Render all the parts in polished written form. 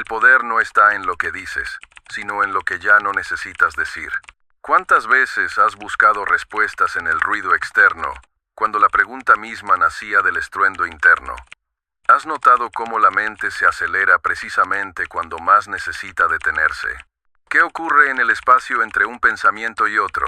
poder no está en lo que dices, sino en lo que ya no necesitas decir. ¿Cuántas veces has buscado respuestas en el ruido externo, cuando la pregunta misma nacía del estruendo interno? ¿Has notado cómo la mente se acelera precisamente cuando más necesita detenerse? ¿Qué ocurre en el espacio entre un pensamiento y otro?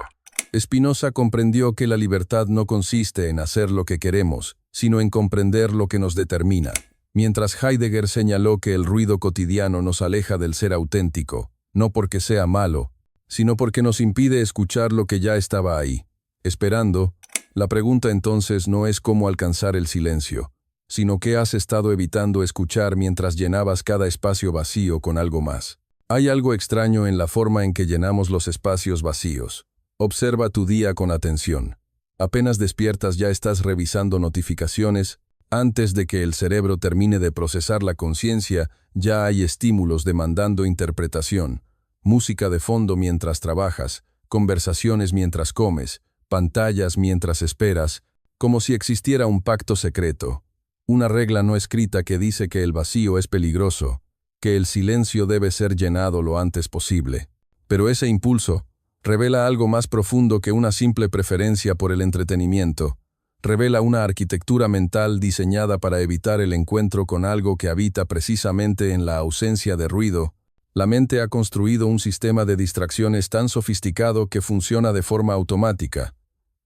Spinoza comprendió que la libertad no consiste en hacer lo que queremos, sino en comprender lo que nos determina. Mientras Heidegger señaló que el ruido cotidiano nos aleja del ser auténtico, no porque sea malo, sino porque nos impide escuchar lo que ya estaba ahí, esperando. La pregunta entonces no es cómo alcanzar el silencio, sino qué has estado evitando escuchar mientras llenabas cada espacio vacío con algo más. Hay algo extraño en la forma en que llenamos los espacios vacíos. Observa tu día con atención. Apenas despiertas ya estás revisando notificaciones. Antes de que el cerebro termine de procesar la conciencia, ya hay estímulos demandando interpretación. Música de fondo mientras trabajas, conversaciones mientras comes, pantallas mientras esperas, como si existiera un pacto secreto. Una regla no escrita que dice que el vacío es peligroso, que el silencio debe ser llenado lo antes posible. Pero ese impulso revela algo más profundo que una simple preferencia por el entretenimiento. Revela una arquitectura mental diseñada para evitar el encuentro con algo que habita precisamente en la ausencia de ruido. La mente ha construido un sistema de distracciones tan sofisticado que funciona de forma automática.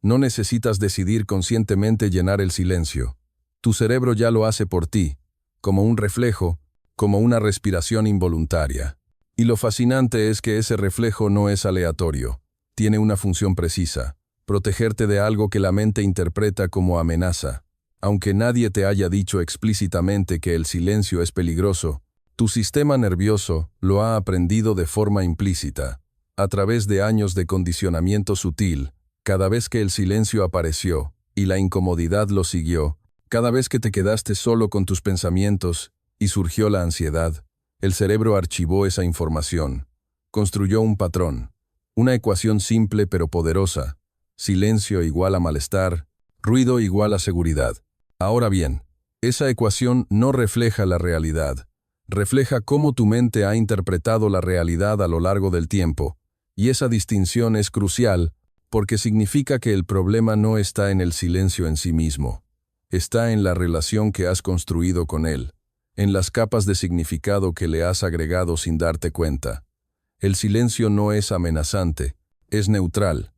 No necesitas decidir conscientemente llenar el silencio. Tu cerebro ya lo hace por ti, como un reflejo, como una respiración involuntaria. Y lo fascinante es que ese reflejo no es aleatorio. Tiene una función precisa: protegerte de algo que la mente interpreta como amenaza. Aunque nadie te haya dicho explícitamente que el silencio es peligroso, tu sistema nervioso lo ha aprendido de forma implícita. A través de años de condicionamiento sutil, cada vez que el silencio apareció, y la incomodidad lo siguió, cada vez que te quedaste solo con tus pensamientos, y surgió la ansiedad, el cerebro archivó esa información. Construyó un patrón, una ecuación simple pero poderosa. Silencio igual a malestar, ruido igual a seguridad. Ahora bien, esa ecuación no refleja la realidad. Refleja cómo tu mente ha interpretado la realidad a lo largo del tiempo, y esa distinción es crucial porque significa que el problema no está en el silencio en sí mismo. Está en la relación que has construido con él, en las capas de significado que le has agregado sin darte cuenta. El silencio no es amenazante, es neutral,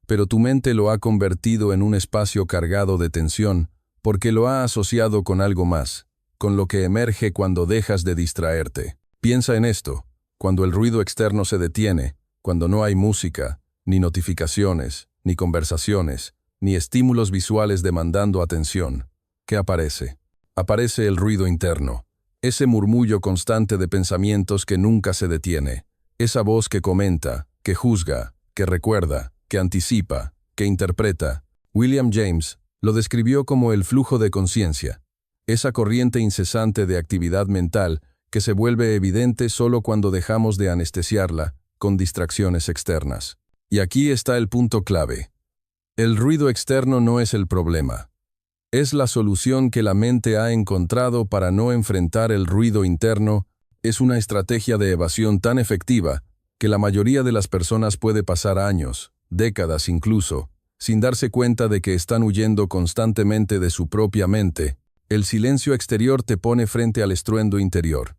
pero tu mente lo ha convertido en un espacio cargado de tensión porque lo ha asociado con algo más, con lo que emerge cuando dejas de distraerte. Piensa en esto: cuando el ruido externo se detiene, cuando no hay música, ni notificaciones, ni conversaciones, ni estímulos visuales demandando atención, ¿qué aparece? Aparece el ruido interno, ese murmullo constante de pensamientos que nunca se detiene, esa voz que comenta, que juzga, que recuerda, que anticipa, que interpreta. William James lo describió como el flujo de conciencia, esa corriente incesante de actividad mental que se vuelve evidente solo cuando dejamos de anestesiarla con distracciones externas. Y aquí está el punto clave. El ruido externo no es el problema. Es la solución que la mente ha encontrado para no enfrentar el ruido interno. Es una estrategia de evasión tan efectiva que la mayoría de las personas puede pasar años, décadas incluso, sin darse cuenta de que están huyendo constantemente de su propia mente. El silencio exterior te pone frente al estruendo interior,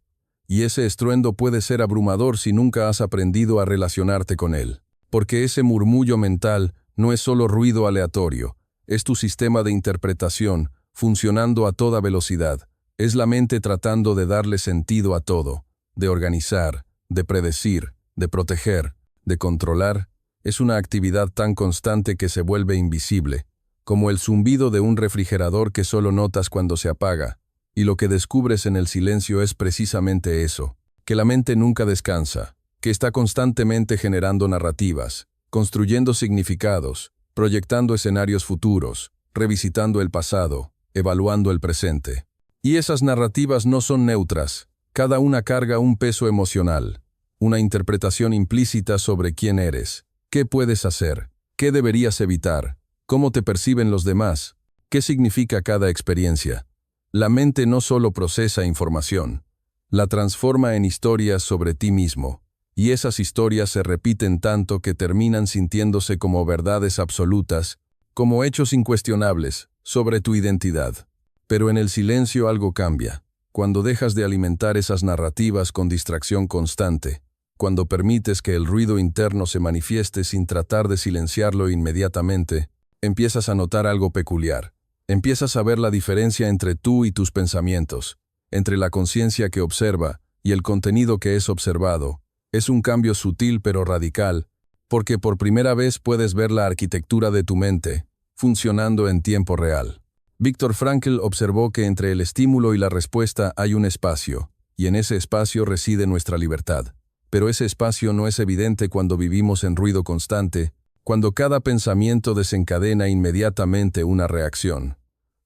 y ese estruendo puede ser abrumador si nunca has aprendido a relacionarte con él, porque ese murmullo mental no es solo ruido aleatorio, es tu sistema de interpretación funcionando a toda velocidad, es la mente tratando de darle sentido a todo, de organizar, de predecir, de proteger, de controlar. Es una actividad tan constante que se vuelve invisible, como el zumbido de un refrigerador que solo notas cuando se apaga, y lo que descubres en el silencio es precisamente eso, que la mente nunca descansa, que está constantemente generando narrativas, construyendo significados, proyectando escenarios futuros, revisitando el pasado, evaluando el presente. Y esas narrativas no son neutras, cada una carga un peso emocional, una interpretación implícita sobre quién eres, qué puedes hacer, qué deberías evitar, cómo te perciben los demás, qué significa cada experiencia. La mente no solo procesa información, la transforma en historias sobre ti mismo, y esas historias se repiten tanto que terminan sintiéndose como verdades absolutas, como hechos incuestionables sobre tu identidad. Pero en el silencio algo cambia, cuando dejas de alimentar esas narrativas con distracción constante, cuando permites que el ruido interno se manifieste sin tratar de silenciarlo inmediatamente, empiezas a notar algo peculiar. Empiezas a ver la diferencia entre tú y tus pensamientos, entre la conciencia que observa y el contenido que es observado. Es un cambio sutil pero radical, porque por primera vez puedes ver la arquitectura de tu mente, funcionando en tiempo real. Viktor Frankl observó que entre el estímulo y la respuesta hay un espacio, y en ese espacio reside nuestra libertad. Pero ese espacio no es evidente cuando vivimos en ruido constante, cuando cada pensamiento desencadena inmediatamente una reacción.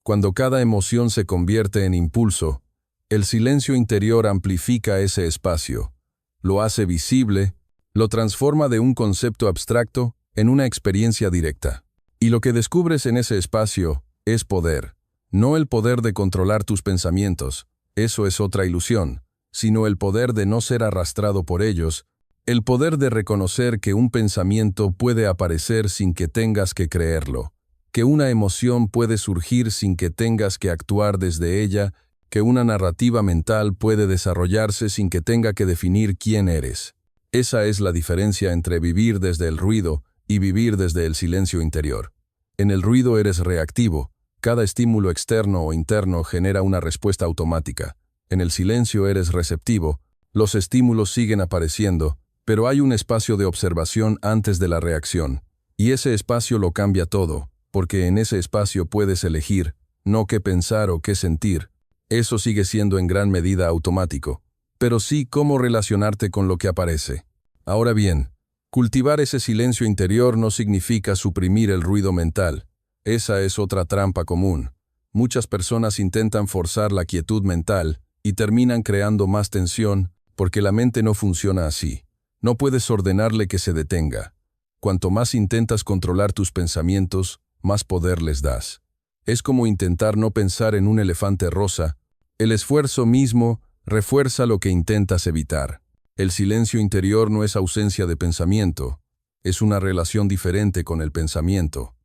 Cuando cada emoción se convierte en impulso, el silencio interior amplifica ese espacio, lo hace visible, lo transforma de un concepto abstracto en una experiencia directa. Y lo que descubres en ese espacio es poder, no el poder de controlar tus pensamientos, eso es otra ilusión, sino el poder de no ser arrastrado por ellos, el poder de reconocer que un pensamiento puede aparecer sin que tengas que creerlo, que una emoción puede surgir sin que tengas que actuar desde ella, que una narrativa mental puede desarrollarse sin que tenga que definir quién eres. Esa es la diferencia entre vivir desde el ruido y vivir desde el silencio interior. En el ruido eres reactivo, cada estímulo externo o interno genera una respuesta automática. En el silencio eres receptivo, los estímulos siguen apareciendo, pero hay un espacio de observación antes de la reacción. Y ese espacio lo cambia todo, porque en ese espacio puedes elegir, no qué pensar o qué sentir. Eso sigue siendo en gran medida automático, pero sí cómo relacionarte con lo que aparece. Ahora bien, cultivar ese silencio interior no significa suprimir el ruido mental. Esa es otra trampa común. Muchas personas intentan forzar la quietud mental y terminan creando más tensión porque la mente no funciona así. No puedes ordenarle que se detenga. Cuanto más intentas controlar tus pensamientos, más poder les das. Es como intentar no pensar en un elefante rosa. El esfuerzo mismo refuerza lo que intentas evitar. El silencio interior no es ausencia de pensamiento, es una relación diferente con el pensamiento.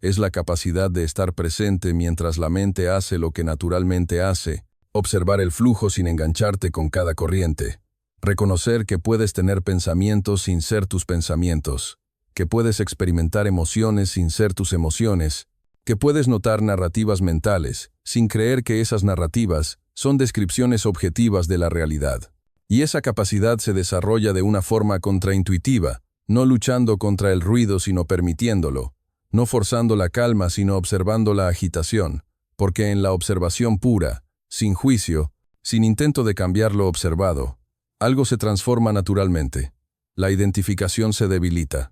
Es la capacidad de estar presente mientras la mente hace lo que naturalmente hace, observar el flujo sin engancharte con cada corriente. Reconocer que puedes tener pensamientos sin ser tus pensamientos, que puedes experimentar emociones sin ser tus emociones, que puedes notar narrativas mentales, sin creer que esas narrativas son descripciones objetivas de la realidad. Y esa capacidad se desarrolla de una forma contraintuitiva, no luchando contra el ruido sino permitiéndolo, no forzando la calma sino observando la agitación, porque en la observación pura, sin juicio, sin intento de cambiar lo observado, algo se transforma naturalmente. La identificación se debilita.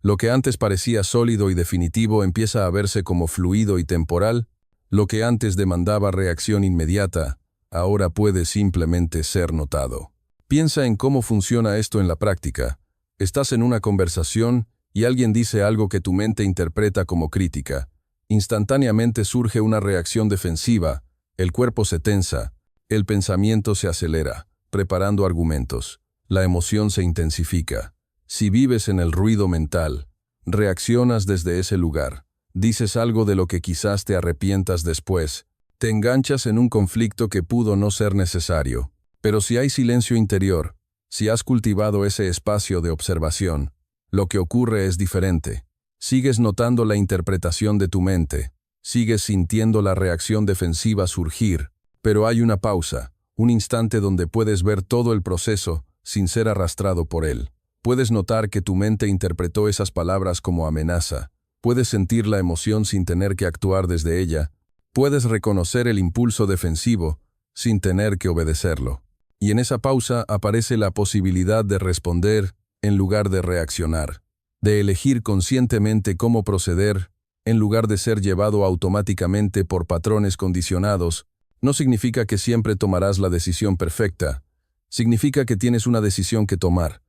Lo que antes parecía sólido y definitivo empieza a verse como fluido y temporal. Lo que antes demandaba reacción inmediata, ahora puede simplemente ser notado. Piensa en cómo funciona esto en la práctica. Estás en una conversación y alguien dice algo que tu mente interpreta como crítica. Instantáneamente surge una reacción defensiva, el cuerpo se tensa, el pensamiento se acelera, preparando argumentos. La emoción se intensifica. Si vives en el ruido mental, reaccionas desde ese lugar. Dices algo de lo que quizás te arrepientas después. Te enganchas en un conflicto que pudo no ser necesario. Pero si hay silencio interior, si has cultivado ese espacio de observación, lo que ocurre es diferente. Sigues notando la interpretación de tu mente, sigues sintiendo la reacción defensiva surgir, pero hay una pausa, un instante donde puedes ver todo el proceso sin ser arrastrado por él. Puedes notar que tu mente interpretó esas palabras como amenaza. Puedes sentir la emoción sin tener que actuar desde ella. Puedes reconocer el impulso defensivo sin tener que obedecerlo. Y en esa pausa aparece la posibilidad de responder en lugar de reaccionar, de elegir conscientemente cómo proceder en lugar de ser llevado automáticamente por patrones condicionados. No significa que siempre tomarás la decisión perfecta. Significa que tienes una decisión que tomar,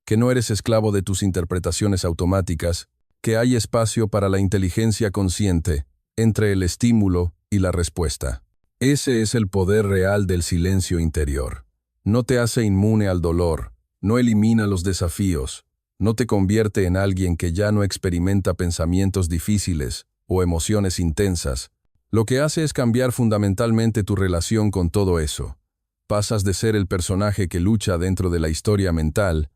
que no eres esclavo de tus interpretaciones automáticas, que hay espacio para la inteligencia consciente entre el estímulo y la respuesta. Ese es el poder real del silencio interior. No te hace inmune al dolor, no elimina los desafíos, no te convierte en alguien que ya no experimenta pensamientos difíciles o emociones intensas. Lo que hace es cambiar fundamentalmente tu relación con todo eso. Pasas de ser el personaje que lucha dentro de la historia mental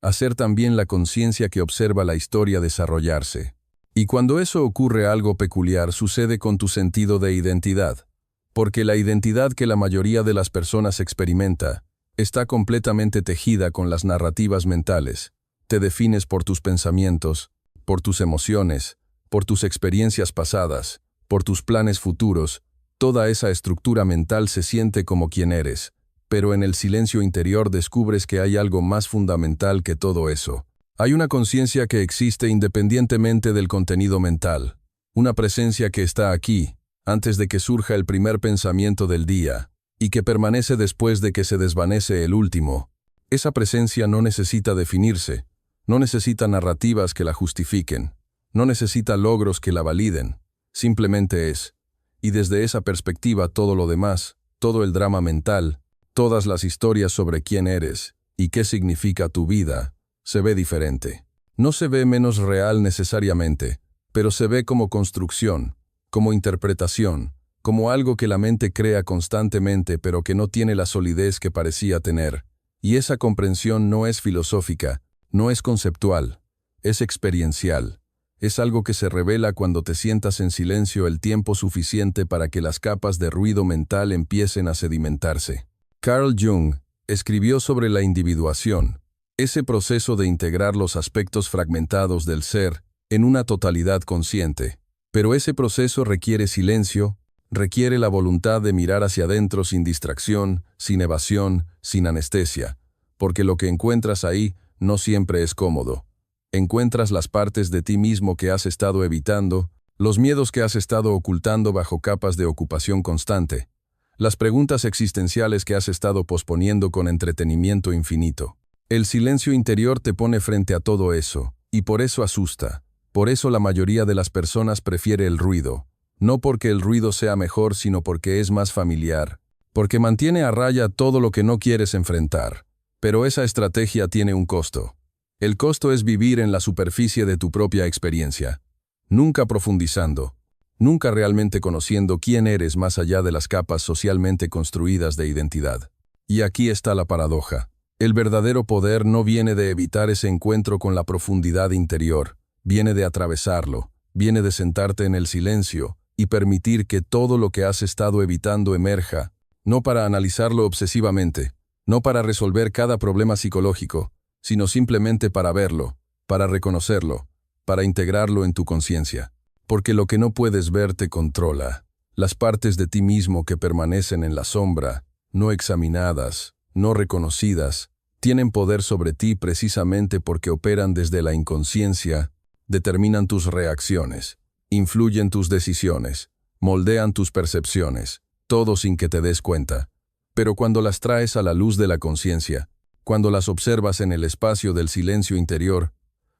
a ser también la conciencia que observa la historia desarrollarse. Y cuando eso ocurre, algo peculiar sucede con tu sentido de identidad, porque la identidad que la mayoría de las personas experimenta está completamente tejida con las narrativas mentales. Te defines por tus pensamientos, por tus emociones, por tus experiencias pasadas, por tus planes futuros. Toda esa estructura mental se siente como quien eres, pero en el silencio interior descubres que hay algo más fundamental que todo eso. Hay una conciencia que existe independientemente del contenido mental, una presencia que está aquí, antes de que surja el primer pensamiento del día, y que permanece después de que se desvanece el último. Esa presencia no necesita definirse, no necesita narrativas que la justifiquen, no necesita logros que la validen, simplemente es. Y desde esa perspectiva todo lo demás, todo el drama mental, todas las historias sobre quién eres y qué significa tu vida, se ve diferente. No se ve menos real necesariamente, pero se ve como construcción, como interpretación, como algo que la mente crea constantemente pero que no tiene la solidez que parecía tener. Y esa comprensión no es filosófica, no es conceptual, es experiencial. Es algo que se revela cuando te sientas en silencio el tiempo suficiente para que las capas de ruido mental empiecen a sedimentarse. Carl Jung escribió sobre la individuación, ese proceso de integrar los aspectos fragmentados del ser en una totalidad consciente. Pero ese proceso requiere silencio, requiere la voluntad de mirar hacia adentro sin distracción, sin evasión, sin anestesia, porque lo que encuentras ahí no siempre es cómodo. Encuentras las partes de ti mismo que has estado evitando, los miedos que has estado ocultando bajo capas de ocupación constante, las preguntas existenciales que has estado posponiendo con entretenimiento infinito. El silencio interior te pone frente a todo eso, y por eso asusta. Por eso la mayoría de las personas prefiere el ruido. No porque el ruido sea mejor, sino porque es más familiar, porque mantiene a raya todo lo que no quieres enfrentar. Pero esa estrategia tiene un costo. El costo es vivir en la superficie de tu propia experiencia, nunca profundizando, nunca realmente conociendo quién eres más allá de las capas socialmente construidas de identidad. Y aquí está la paradoja. El verdadero poder no viene de evitar ese encuentro con la profundidad interior, viene de atravesarlo, viene de sentarte en el silencio y permitir que todo lo que has estado evitando emerja, no para analizarlo obsesivamente, no para resolver cada problema psicológico, sino simplemente para verlo, para reconocerlo, para integrarlo en tu conciencia. Porque lo que no puedes ver te controla. Las partes de ti mismo que permanecen en la sombra, no examinadas, no reconocidas, tienen poder sobre ti precisamente porque operan desde la inconsciencia, determinan tus reacciones, influyen tus decisiones, moldean tus percepciones, todo sin que te des cuenta. Pero cuando las traes a la luz de la conciencia, cuando las observas en el espacio del silencio interior,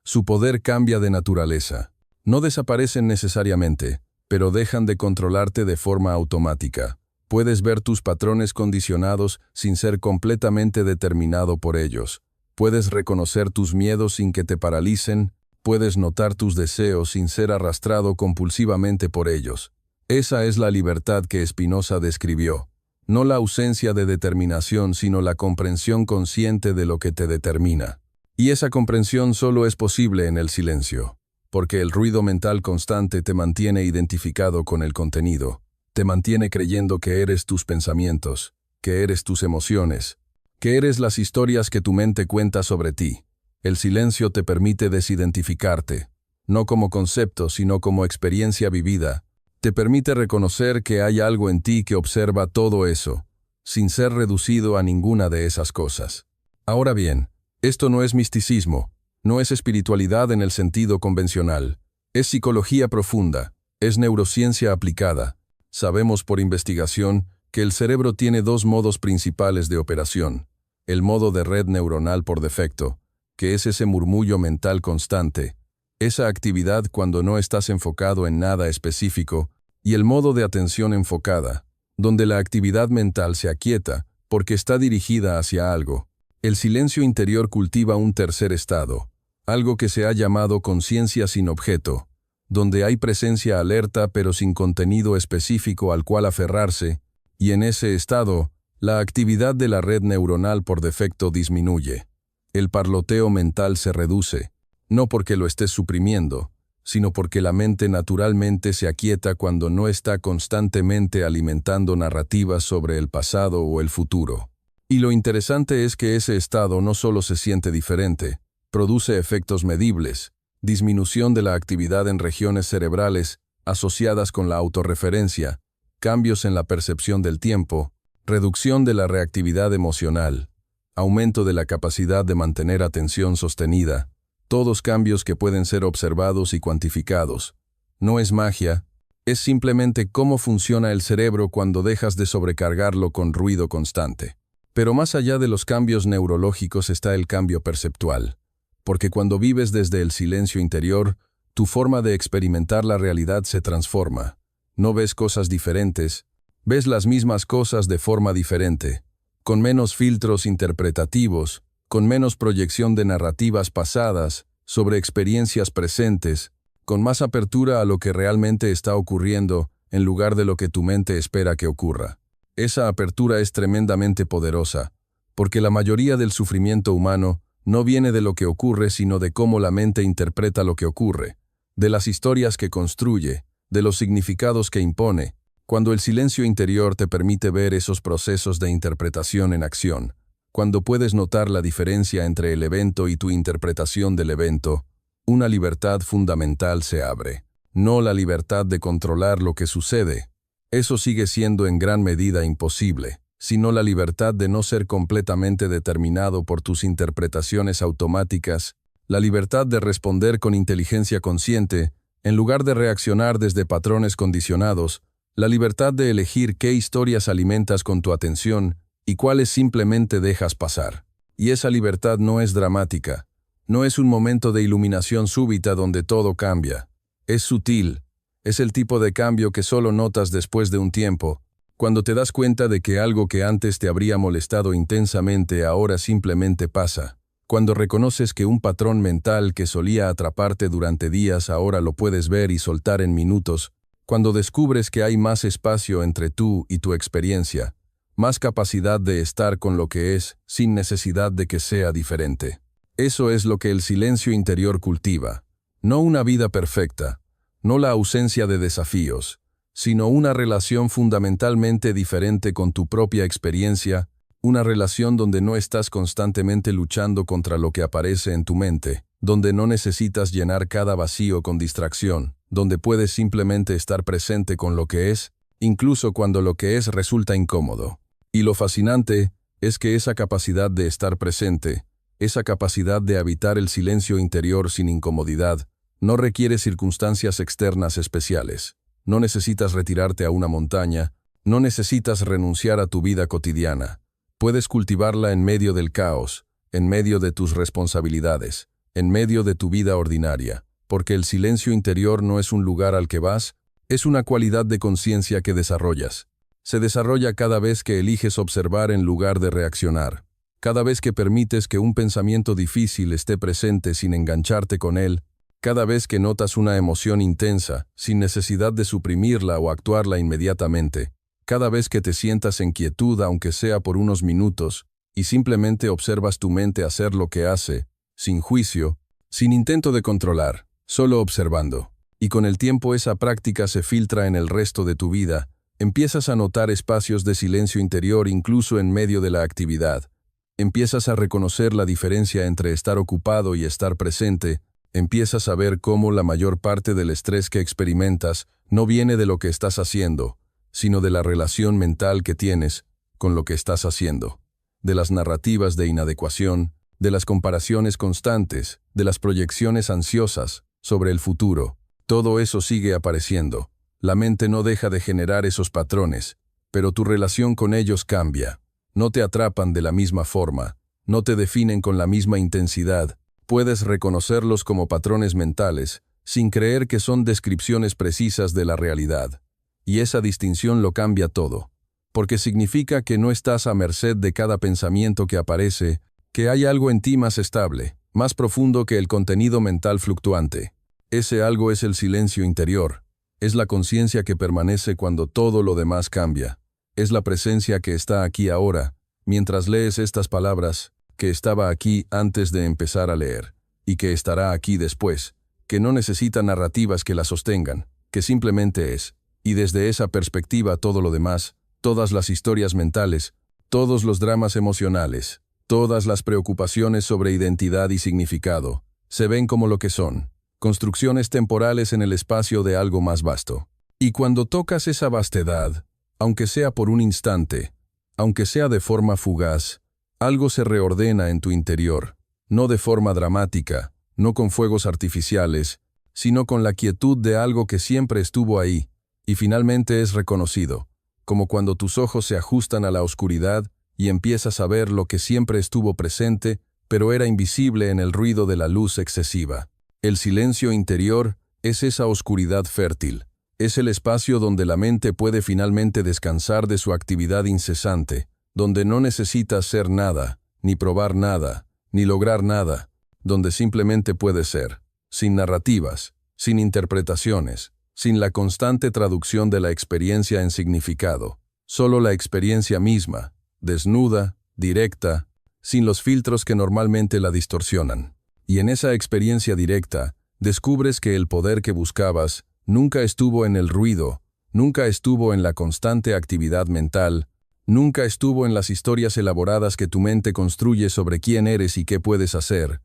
su poder cambia de naturaleza. No desaparecen necesariamente, pero dejan de controlarte de forma automática. Puedes ver tus patrones condicionados sin ser completamente determinado por ellos. Puedes reconocer tus miedos sin que te paralicen. Puedes notar tus deseos sin ser arrastrado compulsivamente por ellos. Esa es la libertad que Spinoza describió. No la ausencia de determinación, sino la comprensión consciente de lo que te determina. Y esa comprensión solo es posible en el silencio. Porque el ruido mental constante te mantiene identificado con el contenido, te mantiene creyendo que eres tus pensamientos, que eres tus emociones, que eres las historias que tu mente cuenta sobre ti. El silencio te permite desidentificarte, no como concepto, sino como experiencia vivida. Te permite reconocer que hay algo en ti que observa todo eso, sin ser reducido a ninguna de esas cosas. Ahora bien, esto no es misticismo. No es espiritualidad en el sentido convencional, es psicología profunda, es neurociencia aplicada. Sabemos por investigación que el cerebro tiene dos modos principales de operación. El modo de red neuronal por defecto, que es ese murmullo mental constante, esa actividad cuando no estás enfocado en nada específico, y el modo de atención enfocada, donde la actividad mental se aquieta porque está dirigida hacia algo. El silencio interior cultiva un tercer estado, algo que se ha llamado conciencia sin objeto, donde hay presencia alerta pero sin contenido específico al cual aferrarse, y en ese estado, la actividad de la red neuronal por defecto disminuye. El parloteo mental se reduce, no porque lo estés suprimiendo, sino porque la mente naturalmente se aquieta cuando no está constantemente alimentando narrativas sobre el pasado o el futuro. Y lo interesante es que ese estado no solo se siente diferente, produce efectos medibles, disminución de la actividad en regiones cerebrales asociadas con la autorreferencia, cambios en la percepción del tiempo, reducción de la reactividad emocional, aumento de la capacidad de mantener atención sostenida, todos cambios que pueden ser observados y cuantificados. No es magia, es simplemente cómo funciona el cerebro cuando dejas de sobrecargarlo con ruido constante. Pero más allá de los cambios neurológicos está el cambio perceptual, porque cuando vives desde el silencio interior, tu forma de experimentar la realidad se transforma. No ves cosas diferentes, ves las mismas cosas de forma diferente, con menos filtros interpretativos, con menos proyección de narrativas pasadas sobre experiencias presentes, con más apertura a lo que realmente está ocurriendo en lugar de lo que tu mente espera que ocurra. Esa apertura es tremendamente poderosa, porque la mayoría del sufrimiento humano no viene de lo que ocurre, sino de cómo la mente interpreta lo que ocurre, de las historias que construye, de los significados que impone, cuando el silencio interior te permite ver esos procesos de interpretación en acción, cuando puedes notar la diferencia entre el evento y tu interpretación del evento, una libertad fundamental se abre. No la libertad de controlar lo que sucede. Eso sigue siendo en gran medida imposible, sino la libertad de no ser completamente determinado por tus interpretaciones automáticas, la libertad de responder con inteligencia consciente, en lugar de reaccionar desde patrones condicionados, la libertad de elegir qué historias alimentas con tu atención y cuáles simplemente dejas pasar. Y esa libertad no es dramática, no es un momento de iluminación súbita donde todo cambia. Es sutil, es el tipo de cambio que solo notas después de un tiempo, cuando te das cuenta de que algo que antes te habría molestado intensamente ahora simplemente pasa, cuando reconoces que un patrón mental que solía atraparte durante días ahora lo puedes ver y soltar en minutos, cuando descubres que hay más espacio entre tú y tu experiencia, más capacidad de estar con lo que es, sin necesidad de que sea diferente. Eso es lo que el silencio interior cultiva, no una vida perfecta, no la ausencia de desafíos, sino una relación fundamentalmente diferente con tu propia experiencia, una relación donde no estás constantemente luchando contra lo que aparece en tu mente, donde no necesitas llenar cada vacío con distracción, donde puedes simplemente estar presente con lo que es, incluso cuando lo que es resulta incómodo. Y lo fascinante es que esa capacidad de estar presente, esa capacidad de habitar el silencio interior sin incomodidad, no requiere circunstancias externas especiales. No necesitas retirarte a una montaña, no necesitas renunciar a tu vida cotidiana. Puedes cultivarla en medio del caos, en medio de tus responsabilidades, en medio de tu vida ordinaria, porque el silencio interior no es un lugar al que vas, es una cualidad de conciencia que desarrollas. Se desarrolla cada vez que eliges observar en lugar de reaccionar, cada vez que permites que un pensamiento difícil esté presente sin engancharte con él, cada vez que notas una emoción intensa, sin necesidad de suprimirla o actuarla inmediatamente, cada vez que te sientas en quietud aunque sea por unos minutos, y simplemente observas tu mente hacer lo que hace, sin juicio, sin intento de controlar, solo observando. Y con el tiempo esa práctica se filtra en el resto de tu vida, empiezas a notar espacios de silencio interior incluso en medio de la actividad. Empiezas a reconocer la diferencia entre estar ocupado y estar presente, empiezas a ver cómo la mayor parte del estrés que experimentas no viene de lo que estás haciendo, sino de la relación mental que tienes con lo que estás haciendo, de las narrativas de inadecuación, de las comparaciones constantes, de las proyecciones ansiosas sobre el futuro. Todo eso sigue apareciendo. La mente no deja de generar esos patrones, pero tu relación con ellos cambia. No te atrapan de la misma forma, no te definen con la misma intensidad. Puedes reconocerlos como patrones mentales, sin creer que son descripciones precisas de la realidad. Y esa distinción lo cambia todo. porque significa que no estás a merced de cada pensamiento que aparece, que hay algo en ti más estable, más profundo que el contenido mental fluctuante. Ese algo es el silencio interior. Es la conciencia que permanece cuando todo lo demás cambia. Es la presencia que está aquí ahora, mientras lees estas palabras, que estaba aquí antes de empezar a leer, y que estará aquí después, que no necesita narrativas que la sostengan, que simplemente es, y desde esa perspectiva todo lo demás, todas las historias mentales, todos los dramas emocionales, todas las preocupaciones sobre identidad y significado, se ven como lo que son, construcciones temporales en el espacio de algo más vasto. Y cuando tocas esa vastedad, aunque sea por un instante, aunque sea de forma fugaz, algo se reordena en tu interior, no de forma dramática, no con fuegos artificiales, sino con la quietud de algo que siempre estuvo ahí, y finalmente es reconocido, como cuando tus ojos se ajustan a la oscuridad y empiezas a ver lo que siempre estuvo presente, pero era invisible en el ruido de la luz excesiva. El silencio interior es esa oscuridad fértil, es el espacio donde la mente puede finalmente descansar de su actividad incesante, donde no necesita hacer nada, ni probar nada, ni lograr nada, donde simplemente puede ser, sin narrativas, sin interpretaciones, sin la constante traducción de la experiencia en significado, solo la experiencia misma, desnuda, directa, sin los filtros que normalmente la distorsionan. Y en esa experiencia directa, descubres que el poder que buscabas nunca estuvo en el ruido, nunca estuvo en la constante actividad mental, nunca estuvo en las historias elaboradas que tu mente construye sobre quién eres y qué puedes hacer.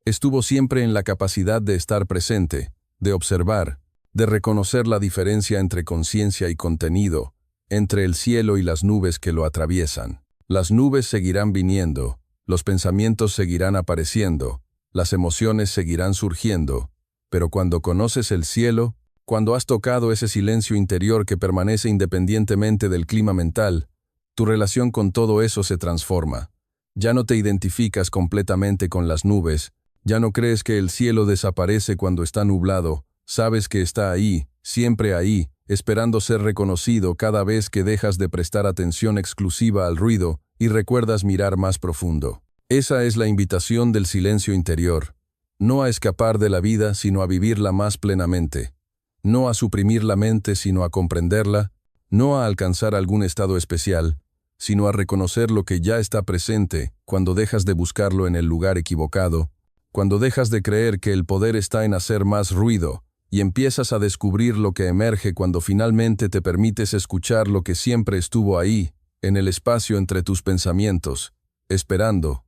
Estuvo siempre en la capacidad de estar presente, de observar, de reconocer la diferencia entre conciencia y contenido, entre el cielo y las nubes que lo atraviesan. Las nubes seguirán viniendo, los pensamientos seguirán apareciendo, las emociones seguirán surgiendo, pero cuando conoces el cielo, cuando has tocado ese silencio interior que permanece independientemente del clima mental, tu relación con todo eso se transforma. Ya no te identificas completamente con las nubes, ya no crees que el cielo desaparece cuando está nublado, sabes que está ahí, siempre ahí, esperando ser reconocido cada vez que dejas de prestar atención exclusiva al ruido y recuerdas mirar más profundo. Esa es la invitación del silencio interior, no a escapar de la vida sino a vivirla más plenamente. No a suprimir la mente, sino a comprenderla, no a alcanzar algún estado especial, sino a reconocer lo que ya está presente cuando dejas de buscarlo en el lugar equivocado, cuando dejas de creer que el poder está en hacer más ruido, y empiezas a descubrir lo que emerge cuando finalmente te permites escuchar lo que siempre estuvo ahí, en el espacio entre tus pensamientos, esperando,